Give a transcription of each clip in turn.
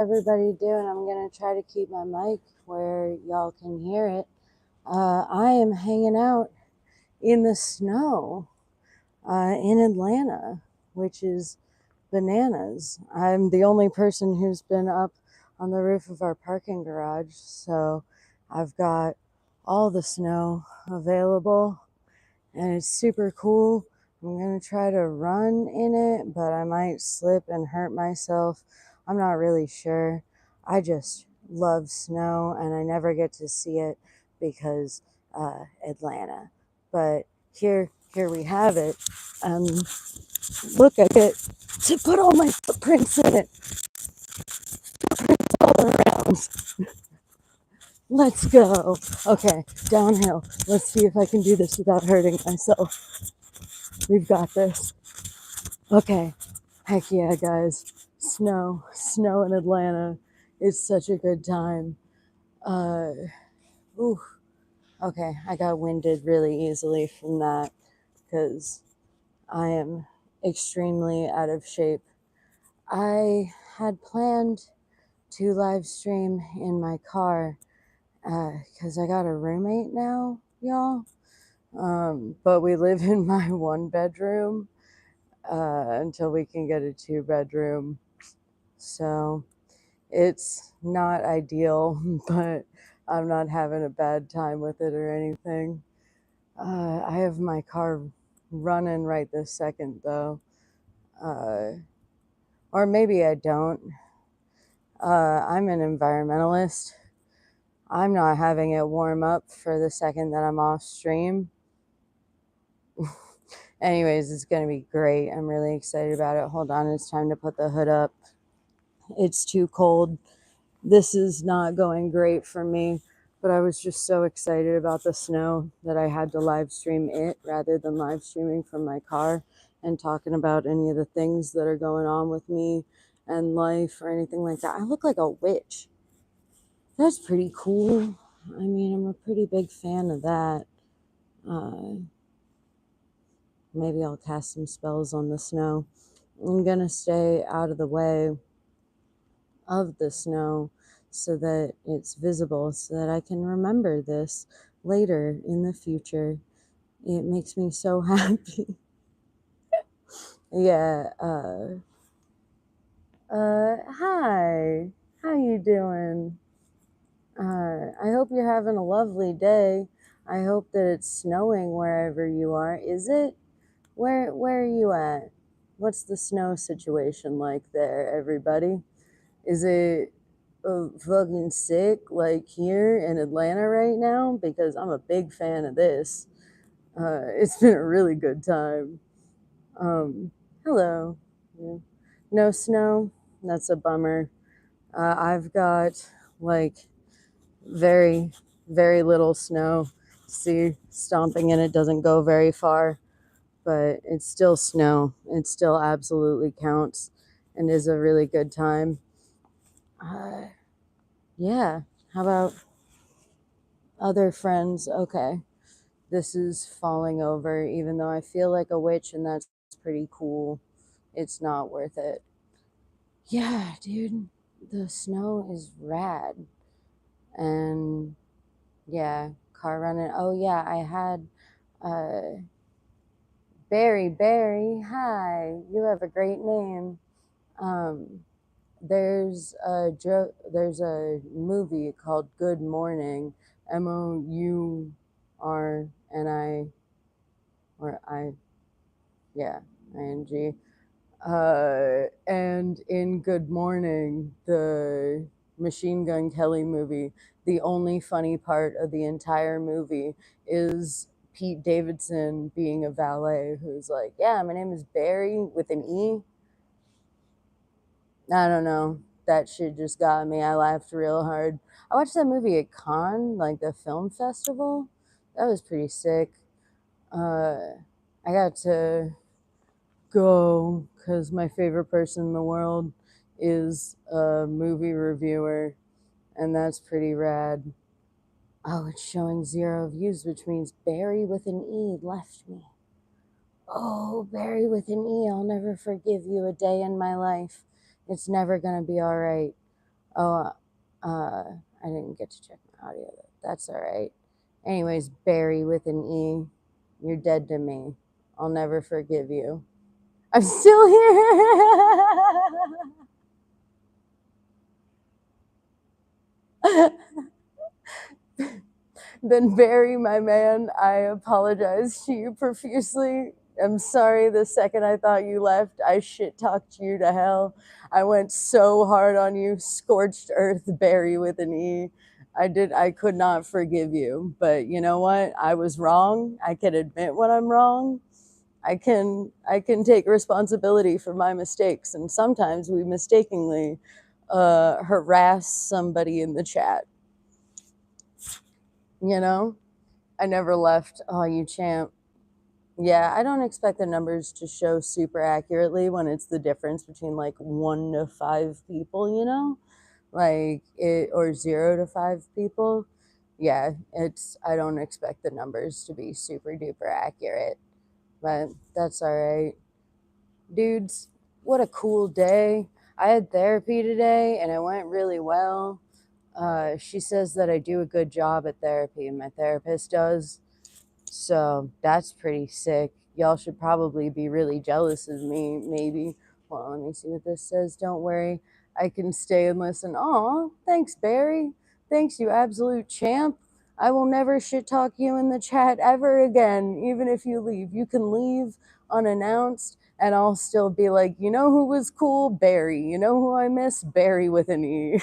Everybody doing? I'm gonna try to keep my mic where y'all can hear it. I am hanging out in the snow in Atlanta, which is bananas. I'm the only person who's been up on the roof of our parking garage, so I've got all the snow available, and it's super cool. I'm gonna try to run in it, but I might slip and hurt myself. I'm not really sure. I just love snow, and I never get to see it because Atlanta. But here we have it. Um, Look at it. To put all my footprints in it all around. Let's go. Okay, downhill. Let's see if I can do this without hurting myself. We've got this. Okay. Heck yeah, guys. Snow in Atlanta. It's such a good time. Uh, ooh, okay, I got winded really easily from that because I am extremely out of shape. I had planned to live stream in my car because I got a roommate now, y'all. But we live in my one bedroom until we can get a 2 bedroom. So it's not ideal, but I'm not having a bad time with it or anything. I have my car running right this second, though. Or maybe I don't. I'm an environmentalist. I'm not having it warm up for the second that I'm off stream. Anyways, it's going to be great. I'm really excited about it. Hold on, it's time to put the hood up. It's too cold. This is not going great for me, but I was just so excited about the snow that I had to live stream it rather than live streaming from my car and talking about any of the things that are going on with me and life or anything like that. I look like a witch. That's pretty cool. I mean, I'm a pretty big fan of that. Uh, Maybe I'll cast some spells on the snow. I'm gonna stay out of the way of the snow so that it's visible, so that I can remember this later in the future. It makes me so happy. Yeah. Hi. How you doing? I hope you're having a lovely day. I hope that it's snowing wherever you are. Is it? Where are you at? What's the snow situation like there, everybody? Is it fucking sick like here in Atlanta right now? Because I'm a big fan of this. It's been a really good time. Hello. Yeah. No snow. That's a bummer. I've got like very, very little snow. See, stomping in it doesn't go very far, but it's still snow. It still absolutely counts and is a really good time. Uh, yeah. How about other friends? Okay. This is falling over, even though I feel like a witch and that's pretty cool. It's not worth it. Yeah, dude. The snow is rad. And yeah, car running. Oh, yeah. I had uh, Barry. Hi. You have a great name. Um, there's a movie called Good Morning, Mourni, or I, yeah, ing. And in Good Morning, the Machine Gun Kelly movie, the only funny part of the entire movie is Pete Davidson being a valet who's like, yeah, my name is Barry with an E. I don't know. That shit just got me. I laughed real hard. I watched that movie at Cannes, like the film festival. That was pretty sick. Uh, I got to go because my favorite person in the world is a movie reviewer, and that's pretty rad. Oh, it's showing 0 views, which means Barry with an E left me. Oh, Barry with an E, I'll never forgive you a day in my life. It's never gonna be all right. Oh, I didn't get to check my audio. That's all right. Anyways, Barry with an E, you're dead to me. I'll never forgive you. I'm still here. Then Barry, my man, I apologize to you profusely. I'm sorry the second I thought you left, I shit talked you to hell. I went so hard on you, scorched earth, Barry with an E. I could not forgive you. But you know what? I was wrong. I can admit when I'm wrong. I can take responsibility for my mistakes. And sometimes we mistakenly harass somebody in the chat, you know? I never left. Oh, you champ. Yeah, I don't expect the numbers to show super accurately when it's the difference between like 1 to 5 people, like it or 0 to 5 people. Yeah, I don't expect the numbers to be super duper accurate, but that's all right. Dudes, what a cool day. I had therapy today and it went really well. She says that I do a good job at therapy, and my therapist does. So that's pretty sick. Y'all should probably be really jealous of me, maybe. Well, let me see what this says. Don't worry. I can stay and listen. Aw, thanks, Barry. Thanks, you absolute champ. I will never shit talk you in the chat ever again, even if you leave. You can leave unannounced, and I'll still be like, you know who was cool? Barry. You know who I miss? Barry with an E.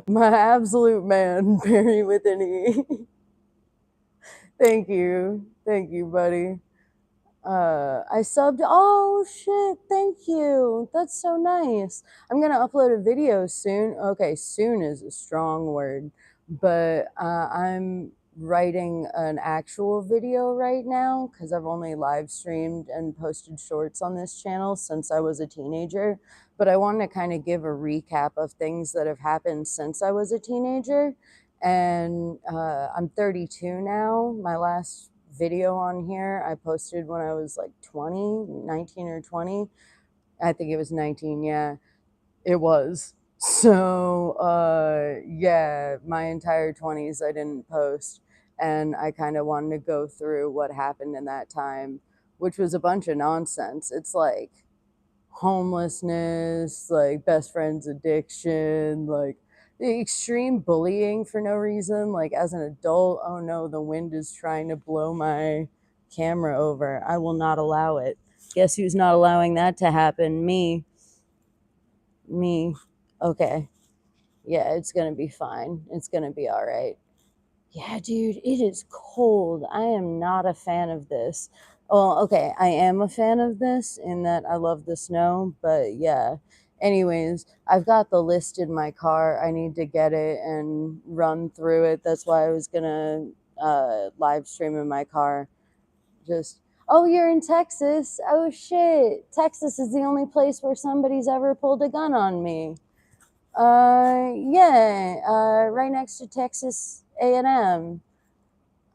My absolute man, Barry with an E. Thank you. Thank you, buddy. I subbed. Oh shit! Thank you. That's so nice. I'm gonna upload a video soon. Okay, soon is a strong word, but I'm writing an actual video right now because I've only live streamed and posted shorts on this channel since I was a teenager. But I want to kind of give a recap of things that have happened since I was a teenager. And I'm 32 now. My last video on here I posted when I was like 20, 19 or 20. I think it was 19. Yeah, it was. So, yeah, my entire 20s I didn't post. And I kind of wanted to go through what happened in that time, which was a bunch of nonsense. It's like homelessness, like best friend's addiction, like the extreme bullying for no reason. Like as an adult, oh no, the wind is trying to blow my camera over. I will not allow it. Guess who's not allowing that to happen? Me. Me. Okay. Yeah, it's gonna be fine. It's gonna be all right. Yeah, dude, it is cold. I am not a fan of this. Well, okay, I am a fan of this in that I love the snow, but yeah. Anyways, I've got the list in my car. I need to get it and run through it. That's why I was gonna live stream in my car. Just, oh, you're in Texas. Oh shit. Texas is the only place where somebody's ever pulled a gun on me. Yeah, right next to Texas A&M.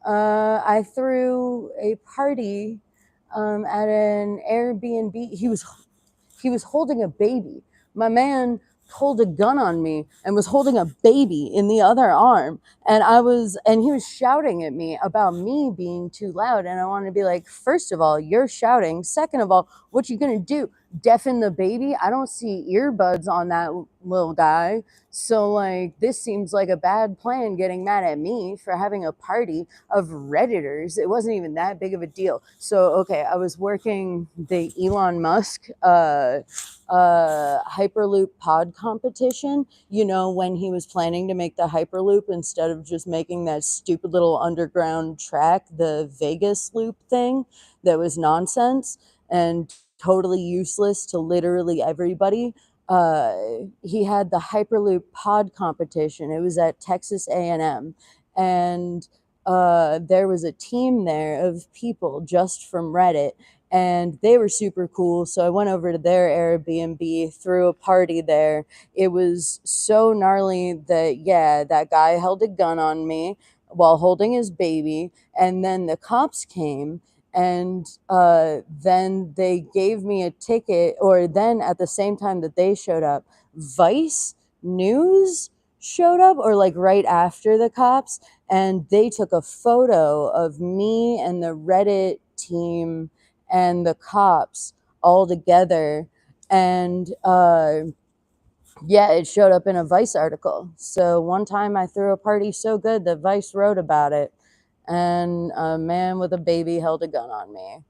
I threw a party at an Airbnb. He was holding a baby. My man pulled a gun on me and was holding a baby in the other arm, and he was shouting at me about me being too loud, and I wanted to be like, first of all, you're shouting. Second of all, what you gonna do? Deafen the baby? I don't see earbuds on that little guy. So like this seems like a bad plan, getting mad at me for having a party of Redditors. It wasn't even that big of a deal. So, okay, I was working the Elon Musk Hyperloop pod competition, when he was planning to make the Hyperloop instead of just making that stupid little underground track, the Vegas loop thing that was nonsense and totally useless to literally everybody. He had the Hyperloop pod competition. It was at Texas A&M, and there was a team there of people just from Reddit, and they were super cool. So I went over to their Airbnb, threw a party there. It was so gnarly that, yeah, that guy held a gun on me while holding his baby, and then the cops came. And then they gave me a ticket, or then at the same time that they showed up, Vice news showed up, or like right after the cops, and they took a photo of me and the Reddit team and the cops all together. And yeah, it showed up in a Vice article. So one time I threw a party so good that Vice wrote about it, and a man with a baby held a gun on me.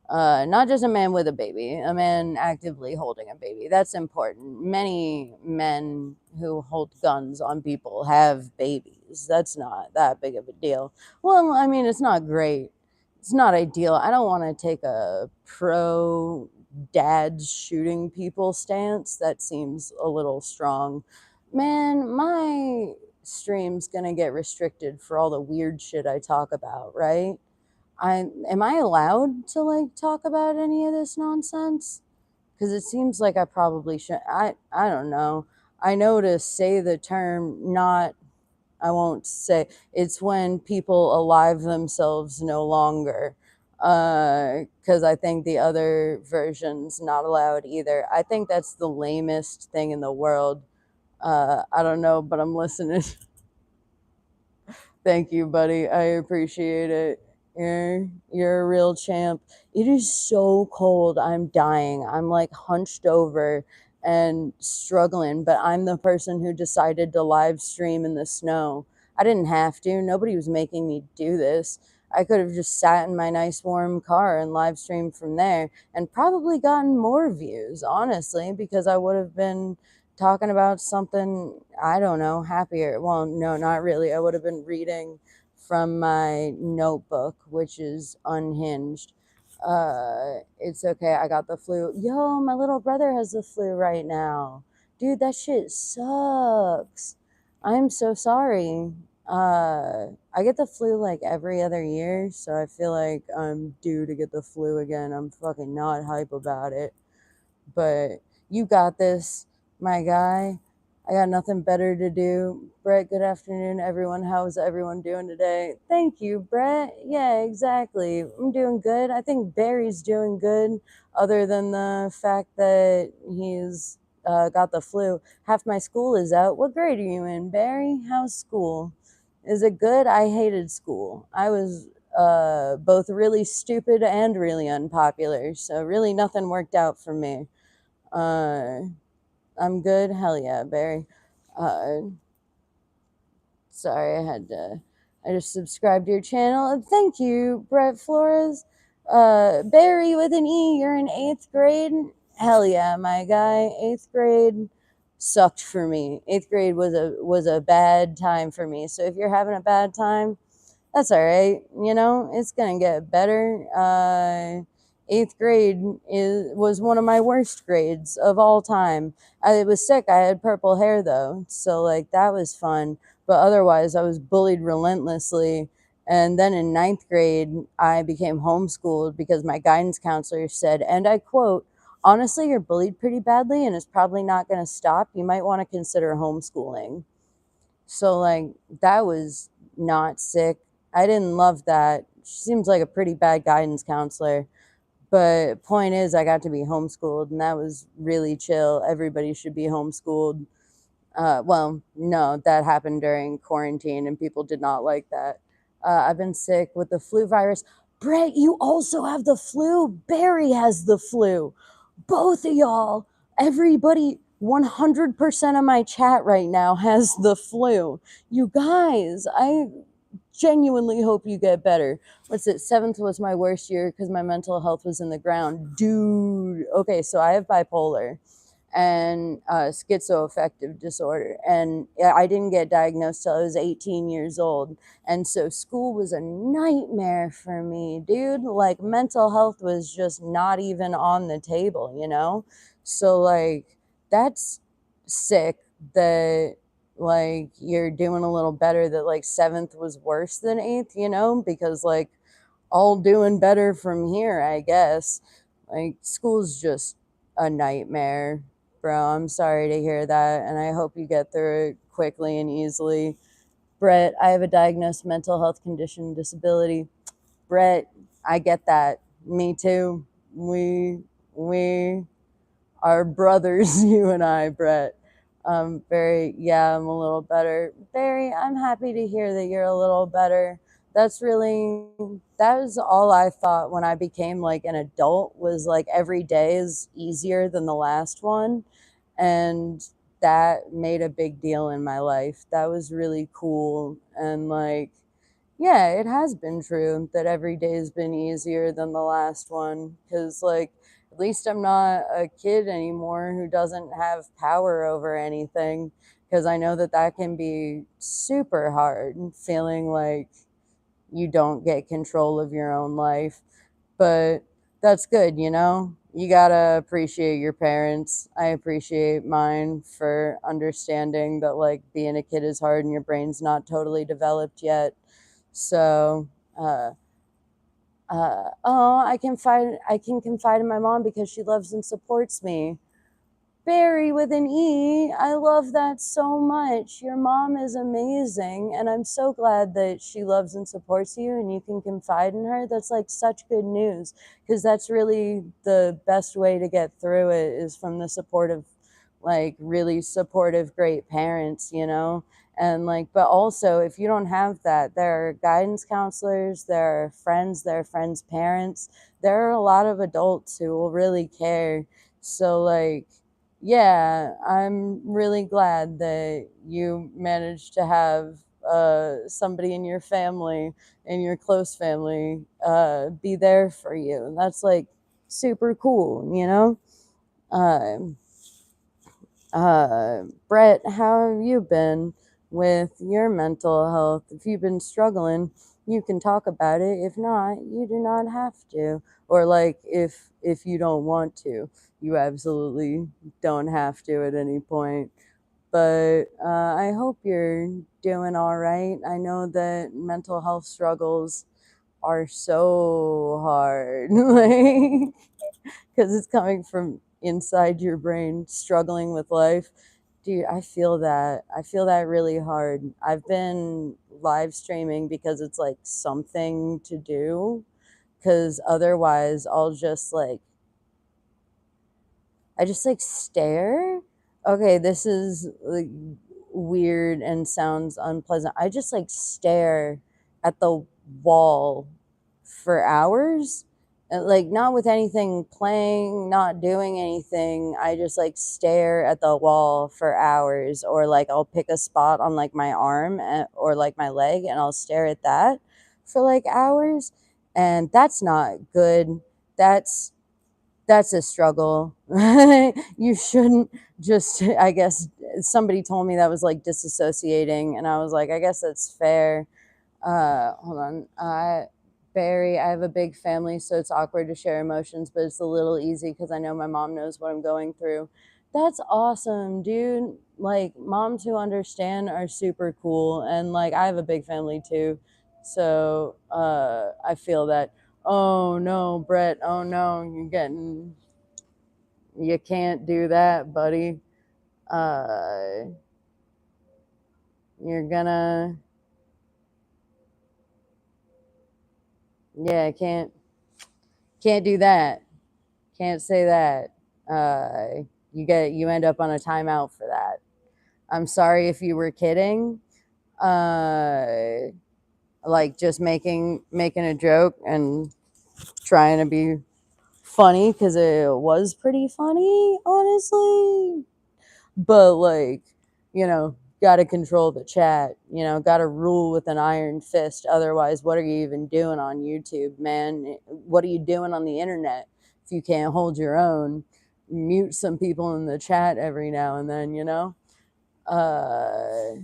Not just a man with a baby, a man actively holding a baby. That's important. Many men who hold guns on people have babies. That's not that big of a deal. Well, I mean, it's not great. It's not ideal. I don't want to take a pro dads shooting people stance. That seems a little strong. Man, my stream's gonna get restricted for all the weird shit I talk about, right? Am I allowed to like talk about any of this nonsense? Because it seems like I probably should. I don't know. I know to say the term not. I won't say it's when people alive themselves no longer. Because I think the other version's not allowed either. I think that's the lamest thing in the world. I don't know, but I'm listening. Thank you, buddy. I appreciate it. You're a real champ. It is so cold. I'm dying. I'm like hunched over and struggling, but I'm the person who decided to live stream in the snow. I didn't have to. Nobody was making me do this. I could have just sat in my nice warm car and live streamed from there and probably gotten more views, honestly, because I would have been talking about something, I don't know, happier. Well, no, not really. I would have been reading from my notebook, which is unhinged. It's okay. I got the flu. Yo, my little brother has the flu right now. Dude, that shit sucks. I'm so sorry. I get the flu like every other year, so I feel like I'm due to get the flu again. I'm fucking not hype about it, but you got this, my guy. I got nothing better to do. Brett, good afternoon, everyone. How's everyone doing today? Thank you, Brett. Yeah, exactly. I'm doing good. I think Barry's doing good, other than the fact that he's got the flu. Half my school is out. What grade are you in, Barry? How's school? Is it good? I hated school. I was both really stupid and really unpopular, so really nothing worked out for me. Uh, I'm good. Hell yeah, Barry. Uh, sorry, I just subscribed to your channel. And thank you, Brett Flores. Barry with an E, you're in 8th grade. Hell yeah, my guy. 8th grade sucked for me. 8th grade was a bad time for me. So if you're having a bad time, that's all right. You know, it's gonna get better. 8th grade was one of my worst grades of all time. I was sick. I had purple hair though, so like that was fun. But otherwise, I was bullied relentlessly. And then in 9th grade, I became homeschooled because my guidance counselor said, and I quote, "Honestly, you're bullied pretty badly, and it's probably not going to stop. You might want to consider homeschooling." So like that was not sick. I didn't love that. She seems like a pretty bad guidance counselor. But point is, I got to be homeschooled, and that was really chill. Everybody should be homeschooled. Well, no, that happened during quarantine, and people did not like that. I've been sick with the flu virus. Brett, you also have the flu. Barry has the flu. Both of y'all, everybody, 100% of my chat right now has the flu. You guys, I genuinely hope you get better. What's it? 7th was my worst year because my mental health was in the ground. Dude. Okay, so I have bipolar and schizoaffective disorder. And I didn't get diagnosed till I was 18 years old. And so school was a nightmare for me, dude. Like mental health was just not even on the table, you know? So like that's sick that like you're doing a little better, that like 7th was worse than 8th, you know? Because like all doing better from here, I guess. Like school's just a nightmare, bro. I'm sorry to hear that, and I hope you get through it quickly and easily. Brett, I have a diagnosed mental health condition, disability. Brett, I get that. Me too. We are brothers, you and I, Brett. Yeah, I'm a little better. Barry, I'm happy to hear that you're a little better. That was all I thought when I became like an adult, was like every day is easier than the last one. And that made a big deal in my life. That was really cool. And like, yeah, it has been true that every day has been easier than the last one. Cause like, at least I'm not a kid anymore who doesn't have power over anything. Cause I know that that can be super hard, feeling like you don't get control of your own life. But that's good, you know? You gotta appreciate your parents. I appreciate mine for understanding that, like, being a kid is hard and your brain's not totally developed yet. So, uh, I can confide in my mom because she loves and supports me. Barry with an E. I love that so much. Your mom is amazing, and I'm so glad that she loves and supports you and you can confide in her. That's like such good news, because that's really the best way to get through it, is from the support of like really supportive, great parents, you know? And like, but also, if you don't have that, there are guidance counselors, there are friends' parents, there are a lot of adults who will really care. So, like, yeah, I'm really glad that you managed to have somebody in your family, in your close family, be there for you. That's like super cool, you know? Um, Brett, how have you been with your mental health? If you've been struggling, you can talk about it. If not, you do not have to. Or like, if you don't want to, you absolutely don't have to at any point. But I hope you're doing all right. I know that mental health struggles are so hard, like, because it's coming from inside your brain, struggling with life. Dude, I feel that. I feel that really hard. I've been live streaming because it's like something to do. Because otherwise, I just like stare. Okay, this is like weird and sounds unpleasant. I just like stare at the wall for hours. Like, not with anything playing, not doing anything. I just like stare at the wall for hours, or like I'll pick a spot on like my arm, or like my leg, and I'll stare at that for like hours. And that's not good. That's that's a struggle. You shouldn't just, I guess somebody told me that was like disassociating, and I was like, I guess that's fair. Hold on. Barry, I have a big family, so it's awkward to share emotions, but it's a little easy because I know my mom knows what I'm going through. That's awesome, dude. Like, moms who understand are super cool. And like, I have a big family too. So I feel that. Oh no, Brett. Oh no, you can't do that, buddy. Uh, you're gonna, yeah, can't do that. Can't say that. You end up on a timeout for that. I'm sorry if you were kidding. Uh, like just making a joke and trying to be funny, because it was pretty funny, honestly. But like, gotta control the chat. Gotta rule with an iron fist. Otherwise, what are you even doing on YouTube, man? What are you doing on the internet if you can't hold your own? Mute some people in the chat every now and then, uh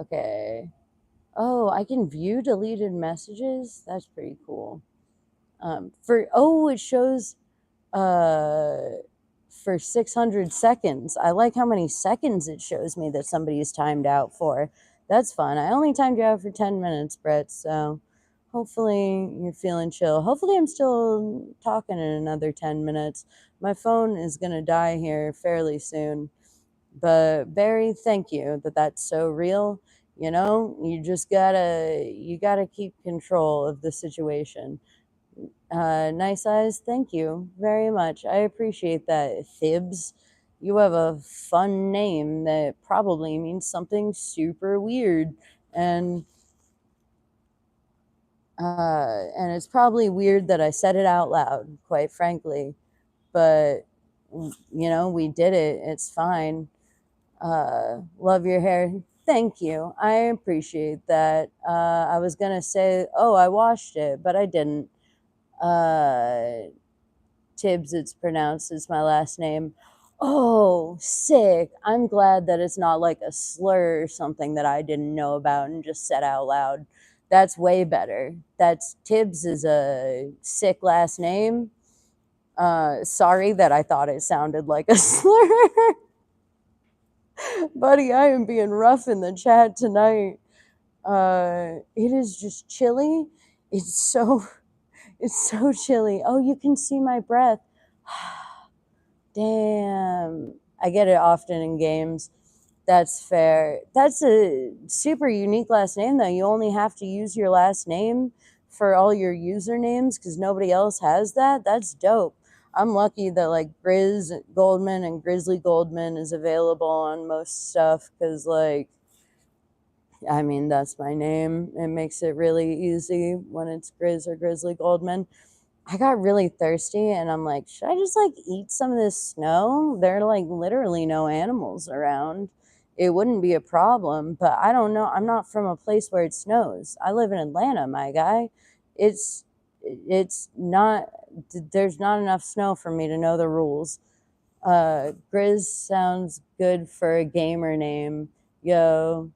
okay. Oh, I can view deleted messages. That's pretty cool. It shows uh for 600 seconds. I like how many seconds it shows me that somebody's timed out for. That's fun. I only timed you out for 10 minutes, Brett, so hopefully you're feeling chill. Hopefully I'm still talking in another 10 minutes. My phone is going to die here fairly soon. But Barry, thank you that's so real. You gotta keep control of the situation. Nice eyes, thank you very much. I appreciate that, Thibs. You have a fun name that probably means something super weird. And and it's probably weird that I said it out loud, quite frankly. But we did it. It's fine. Love your hair. Thank you. I appreciate that. I was gonna say, oh, I washed it, but I didn't. Uh, Tibbs, it's pronounced, is my last name. Oh, sick. I'm glad that it's not like a slur or something that I didn't know about and just said out loud. That's way better. That's Tibbs is a sick last name. Sorry that I thought it sounded like a slur. Buddy, I am being rough in the chat tonight. It is just chilly. It's so it's so chilly. Oh, you can see my breath. Damn. I get it often in games. That's fair. That's a super unique last name, though. You only have to use your last name for all your usernames because nobody else has that. That's dope. I'm lucky that like Grizz Goldman and Grizzly Goldman is available on most stuff because, like, I mean, that's my name. It makes it really easy when it's Grizz or Grizzly Goldman. I got really thirsty and I'm like, should I just like eat some of this snow? There are like literally no animals around. It wouldn't be a problem, but I don't know. I'm not from a place where it snows. I live in Atlanta, my guy. It's not there's not enough snow for me to know the rules. Grizz sounds good for a gamer name. Yo,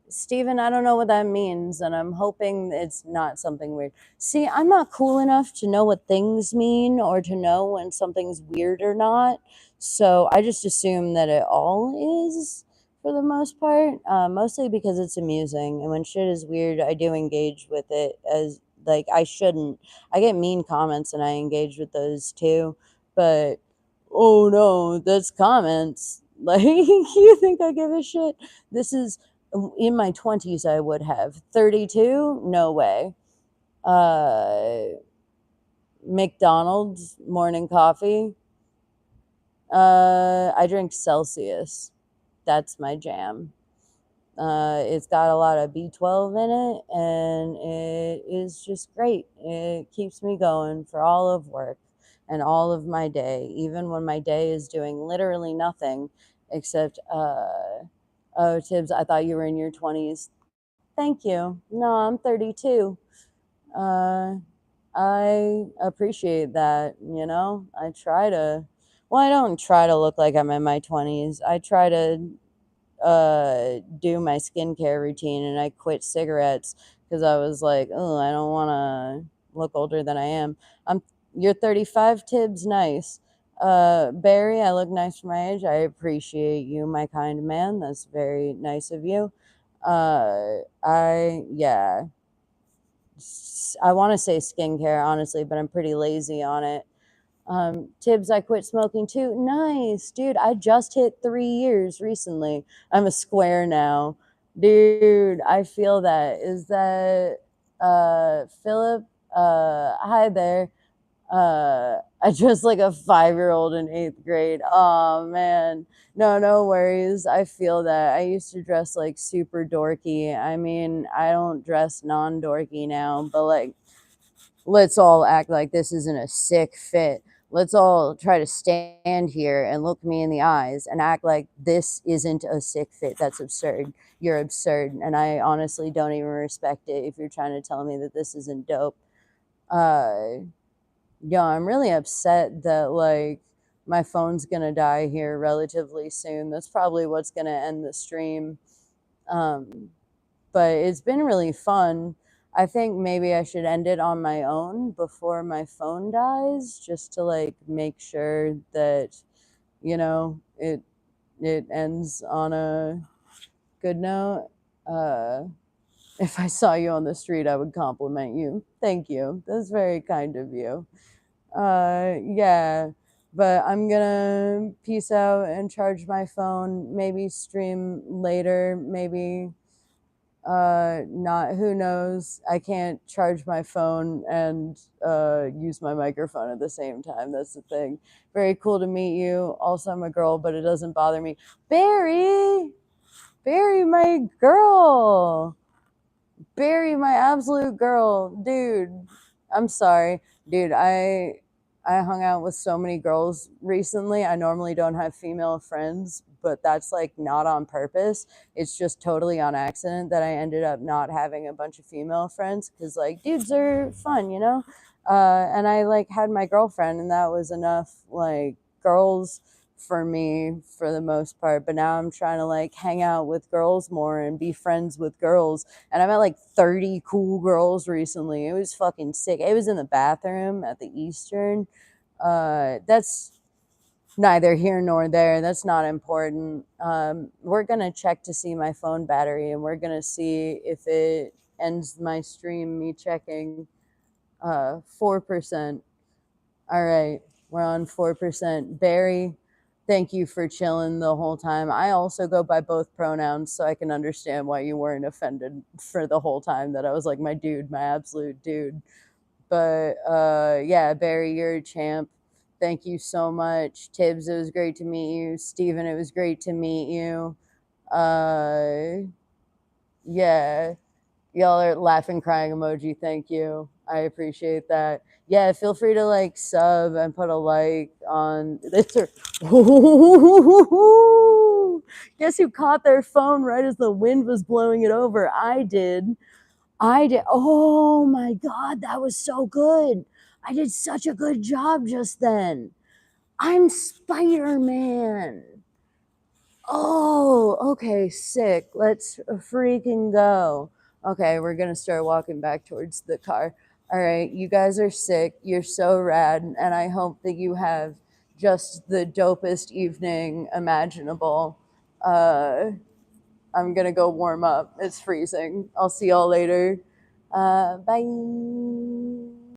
Steven, I don't know what that means, and I'm hoping it's not something weird. See, I'm not cool enough to know what things mean or to know when something's weird or not. So I just assume that it all is for the most part, mostly because it's amusing. And when shit is weird, I do engage with it as like I shouldn't. I get mean comments and I engage with those too. But oh no, that's comments. Like, you think I give a shit? This is in my 20s, I would have. 32? No way. Uh, McDonald's morning coffee. I drink Celsius. That's my jam. It's got a lot of B12 in it, and it is just great. It keeps me going for all of work and all of my day, even when my day is doing literally nothing except, oh, Tibbs, I thought you were in your 20s. Thank you. No, I'm 32. Uh, I appreciate that, I try to, well, I don't try to look like I'm in my 20s. I try to do my skincare routine and I quit cigarettes because I was like, oh, I don't want to look older than I am. I'm You're 35, Tibbs, nice. Barry, I look nice for my age. I appreciate you, my kind man. That's very nice of you. Yeah, I want to say skincare, honestly, but I'm pretty lazy on it. Tibbs, I quit smoking too. Nice, dude. I just hit 3 years recently. I'm a square now. Dude, I feel that. Is that Philip? Hi there. I dressed like a 5-year-old in 8th grade. Oh man. No, no worries. I feel that. I used to dress like super dorky. I mean, I don't dress non-dorky now, but like let's all act like this isn't a sick fit. Let's all try to stand here and look me in the eyes and act like this isn't a sick fit. That's absurd. You're absurd. And I honestly don't even respect it if you're trying to tell me that this isn't dope. Uh, yeah, I'm really upset that like my phone's gonna die here relatively soon. That's probably what's gonna end the stream. Um, but it's been really fun. I think maybe I should end it on my own before my phone dies, just to like make sure that it ends on a good note. Uh, if I saw you on the street, I would compliment you. Thank you. That's very kind of you. Yeah, but I'm gonna peace out and charge my phone. Maybe stream later. Maybe Not, who knows? I can't charge my phone and use my microphone at the same time. That's the thing. Very cool to meet you. Also, I'm a girl, but it doesn't bother me. Barry, Barry, my girl. Barry, my absolute girl, dude. I'm sorry, dude. I hung out with so many girls recently. I normally don't have female friends, but that's like not on purpose. It's just totally on accident that I ended up not having a bunch of female friends because like dudes are fun, you know. And I like had my girlfriend, and that was enough. Like girls for me for the most part, but now I'm trying to like hang out with girls more and be friends with girls, and I met like 30 cool girls recently. It was fucking sick. It was in the bathroom at the Eastern. That's neither here nor there. That's not important. We're gonna check to see my phone battery, and we're gonna see if it ends my stream me checking 4%. All right, we're on 4%. Barry, thank you for chilling the whole time. I also go by both pronouns, so I can understand why you weren't offended for the whole time that I was like my dude, my absolute dude. But yeah, Barry, you're a champ. Thank you so much. Tibbs, it was great to meet you. Steven, it was great to meet you. Yeah, y'all are laughing, crying emoji. Thank you. I appreciate that. Yeah, feel free to like sub and put a like on this. Guess who caught their phone right as the wind was blowing it over? I did. I did. Oh my God, that was so good. I did such a good job just then. I'm Spider Man. Oh, okay, sick. Let's freaking go. Okay, we're gonna start walking back towards the car. All right, you guys are sick. You're so rad, and I hope that you have just the dopest evening imaginable. Uh, I'm gonna go warm up. It's freezing. I'll see y'all later. Bye.